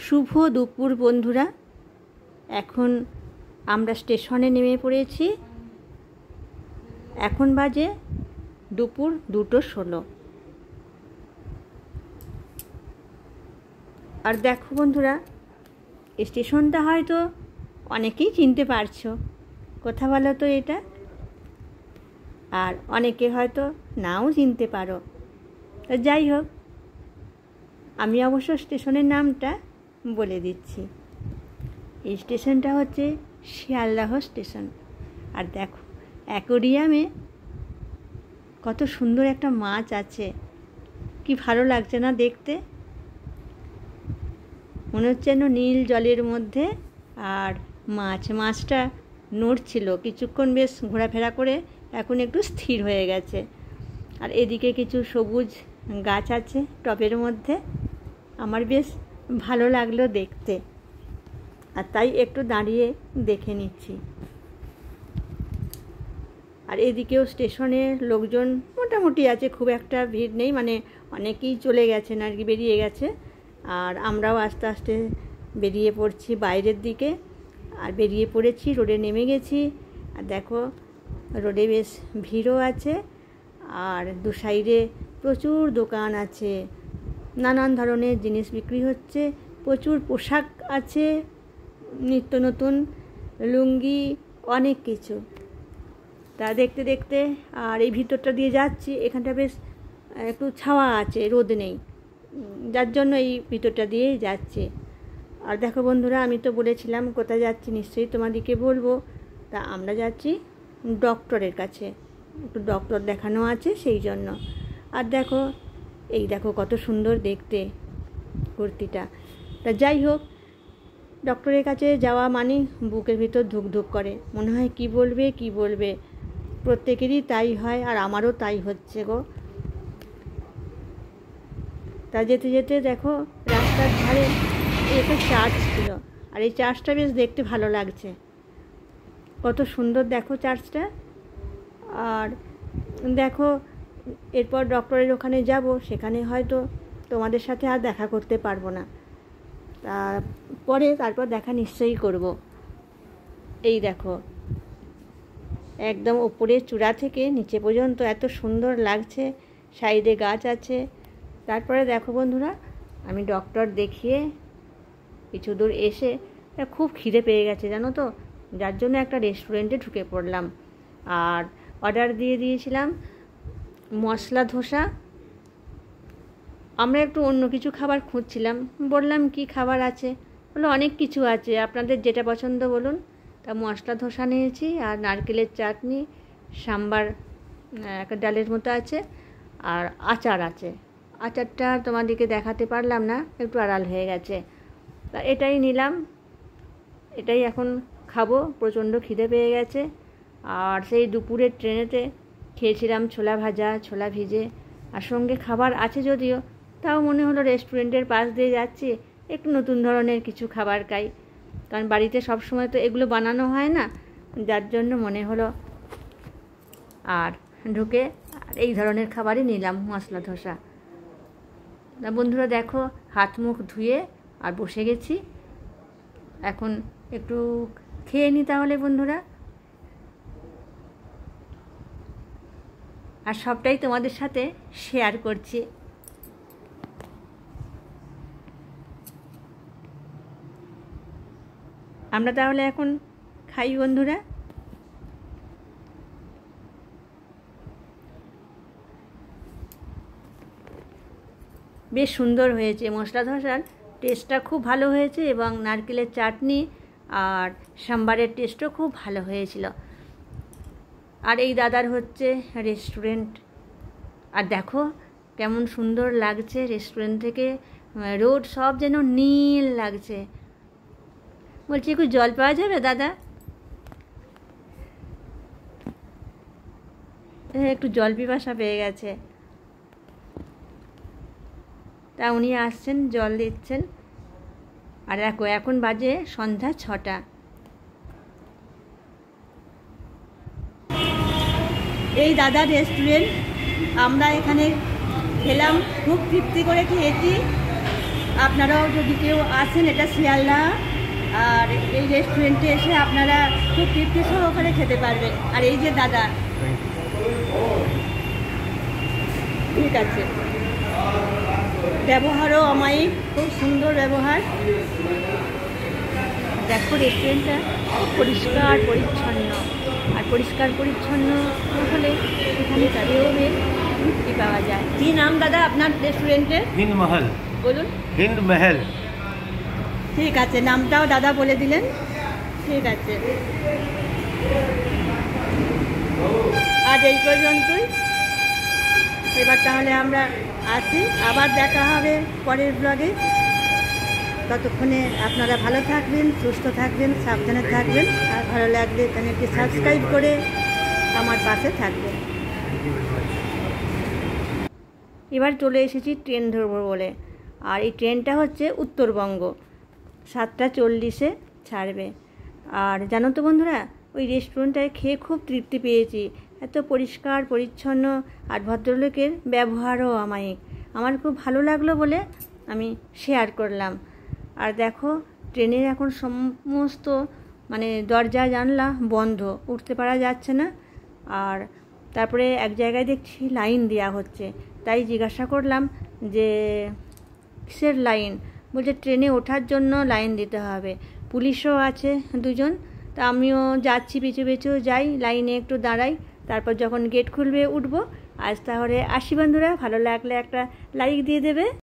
শুভ দুপুর বন্ধুরা। এখন আমরা স্টেশনে নেমে পড়েছি। এখন বাজে দুপুর 2:16। আর দেখো বন্ধুরা, স্টেশনটা হয়তো অনেকেই চিনতে পারছো। কোথা বলো তো এটা? আর অনেকে হয়তো নাও চিনতে পারো। তো যাই হোক, আমি অবশ্য স্টেশনের নামটা বলে দিচ্ছি। এই স্টেশনটা হচ্ছে শিয়ালদাহ স্টেশন। আর দেখো, অ্যাকোরিয়ামে কত সুন্দর একটা মাছ আছে, কি ভালো লাগছে না দেখতে। মনে হচ্ছে যেন নীল জলের মধ্যে। আর মাছটা নড়ছিল কিছুক্ষণ, বেশ ঘোরাফেরা করে এখন একটু স্থির হয়ে গেছে। আর এদিকে কিছু সবুজ গাছ আছে টবের মধ্যে, আমার বেশ ভালো লাগলো দেখতে। আর তাই একটু দাঁড়িয়ে দেখে নিচ্ছি। আর এদিকেও স্টেশনের লোকজন মোটামুটি আছে, খুব একটা ভিড় নেই, মানে অনেকেই চলে গেছেন আর কি, বেরিয়ে গেছে। আর আমরাও আস্তে আস্তে বেরিয়ে পড়ছি বাইরের দিকে। আর বেরিয়ে পড়েছি, রোডে নেমে গেছি। আর দেখো, রোডে বেশ ভিড়ও আছে। আর দু সাইডে প্রচুর দোকান আছে, নানান ধরনের জিনিস বিক্রি হচ্ছে। প্রচুর পোশাক আছে, নিত্য নতুন লুঙ্গি, অনেক কিছু। তা দেখতে দেখতে আর এই ভিতরটা দিয়ে যাচ্ছি। এখানটা বেশ একটু ছাওয়া আছে, রোদ নেই, যার জন্য এই ভিতরটা দিয়েই যাচ্ছি। আর দেখো বন্ধুরা, আমি তো বলেছিলাম কোথায় যাচ্ছি, নিশ্চয়ই তোমাদেরকে বলবো। তা আমরা যাচ্ছি ডক্টরের কাছে, একটু ডক্টর দেখানো আছে সেই জন্য। আর দেখো, এই দেখো কত সুন্দর দেখতে কুর্তিটা। তা যাই হোক, ডক্টরের কাছে যাওয়া মানে বুকের ভিতর ধুকধুক করে, মনে হয় কি বলবে। প্রত্যেকেরই তাই হয়, আর আমারও তাই হচ্ছে গো। তা যেতে যেতে দেখো, রাস্তার ধারে একটা চার্চ ছিল। আর এই চার্চটা বেশ দেখতে ভালো লাগছে, কত সুন্দর দেখো চার্চটা। আর দেখো, এরপর ডক্টরের ওখানে যাব, সেখানে হয়তো তোমাদের সাথে আর দেখা করতে পারবো না। তারপর দেখা নিশ্চয়ই করব। এই দেখো, একদম ওপরের চূড়া থেকে নিচে পর্যন্ত এত সুন্দর লাগছে, সাইডে গাছ আছে। তারপরে দেখো বন্ধুরা, আমি ডক্টর দেখিয়ে কিছু দূর এসে খুব খিদে পেয়ে গেছে জানো তো, যার জন্য একটা রেস্টুরেন্টে ঢুকে পড়লাম। আর অর্ডার দিয়ে দিয়েছিলাম মশলা ধোসা। আমরা একটু অন্য কিছু খাবার খুঁজছিলাম, বললাম কি খাবার আছে, বললো অনেক কিছু আছে, আপনাদের যেটা পছন্দ বলুন। তা মশলা ধোসা নিয়েছি, আর নারকেলের চাটনি, সাম্বার একটা ডালের মতো আছে, আর আচার আছে। আচারটা তোমাদেরকে দেখাতে পারলাম না, একটু আড়াল হয়ে গেছে। তা এটাই নিলাম, এটাই এখন খাবো, প্রচণ্ড খিদে পেয়ে গেছে। আর সেই দুপুরের ট্রেনেতে খেয়েছিলাম ছোলা ভাজা, ছোলা ভিজে, আর সঙ্গে খাবার আছে যদিও, তাও মনে হলো রেস্টুরেন্টের পাশ দিয়ে যাচ্ছি, একটু নতুন ধরনের কিছু খাবার খাই, কারণ বাড়িতে সব সময় তো এগুলো বানানো হয় না, যার জন্য মনে হলো। আর ঢুকে এই ধরনের খাবারই নিলাম, মশলা ধোসা। না বন্ধুরা দেখো, হাত মুখ ধুয়ে আর বসে গেছি। এখন একটু খেয়ে নিই তাহলে বন্ধুরা। আর সবটাই তোমাদের সাথে শেয়ার করছি। আমরা তাহলে এখন খাই বন্ধুরা। বেশ সুন্দর হয়েছে, মশলা ধোসার টেস্টটা খুব ভালো হয়েছে, এবং নারকেলের চাটনি আর সাম্বারের টেস্টও খুব ভালো হয়েছিল। আর এই দাদার হচ্ছে রেস্টুরেন্ট। আর দেখো কেমন সুন্দর লাগছে, রেস্টুরেন্ট থেকে রোড সব যেন নীল লাগছে। বলছি, একটু জল পাওয়া যাবে দাদা? একটু জল পিপাসা পেয়ে গেছে। তা উনি আসছেন, জল দিচ্ছেন। আর দেখো, এখন বাজে সন্ধ্যা 6টা। এই দাদার রেস্টুরেন্ট, আমরা এখানে খেলাম, খুব তৃপ্তি করে খেয়েছি। আপনারাও যদি কেউ আসেন, এটা শিয়ালদা, আর এই রেস্টুরেন্টে এসে আপনারা খুব তৃপ্তি সহকারে খেতে পারবেন। আর এই যে দাদা, ঠিক আছে, ব্যবহারও অমায়িক, খুব সুন্দর ব্যবহার। দেখো রেস্টুরেন্টটা খুব পরিষ্কার পরিচ্ছন্ন, আর পরিষ্কার পরিচ্ছন্ন হলে সেখানে তাদেরও বেশ তৃপ্তি পাওয়া যায়। কী নাম দাদা আপনার রেস্টুরেন্টের? হিন্দ মহল। বলুন। হিন্দ মহল। ঠিক আছে, নামটাও দাদা বলে দিলেন। ঠিক আছে, আজ এই পর্যন্তই। এবার তাহলে আমরা আসি, আবার দেখা হবে পরের ব্লগে। ততক্ষণে আপনারা ভালো থাকবেন, সুস্থ থাকবেন, সাবধানে থাকবেন, আর ভালো লাগলে চ্যানেলটি সাবস্ক্রাইব করে আমার পাশে থাকবেন। এবার চলে এসেছি ট্রেন ধরবো বলে, আর এই ট্রেনটা হচ্ছে উত্তরবঙ্গ, 7:40-এ ছাড়বে। আর জানো তো বন্ধুরা, ওই রেস্টুরেন্টটায় খেয়ে খুব তৃপ্তি পেয়েছি। এত পরিষ্কার পরিচ্ছন্ন, আর ভদ্রলোকের ব্যবহারও অমায়িক। আমার খুব ভালো লাগলো বলে আমি শেয়ার করলাম। আর দেখো ট্রেনের এখন সমস্ত দরজা জানলা বন্ধ, উঠতে পারা যাচ্ছে না। আর তারপরে এক জায়গায় দেখছি লাইন দেওয়া হচ্ছে, তাই জিজ্ঞাসা করলাম যে কিসের লাইন? বলছে ট্রেনে ওঠার জন্য লাইন দিতে হবে। পুলিশও আছে 2জন, তা আমিও যাচ্ছি, পিছু পিছু যাই, লাইনে একটু দাঁড়াই, তারপর যখন গেট খুলবে উঠবো। আজ তাহলে আসি বন্ধুরা, ভালো লাগলে একটা লাইক দিয়ে দেবে।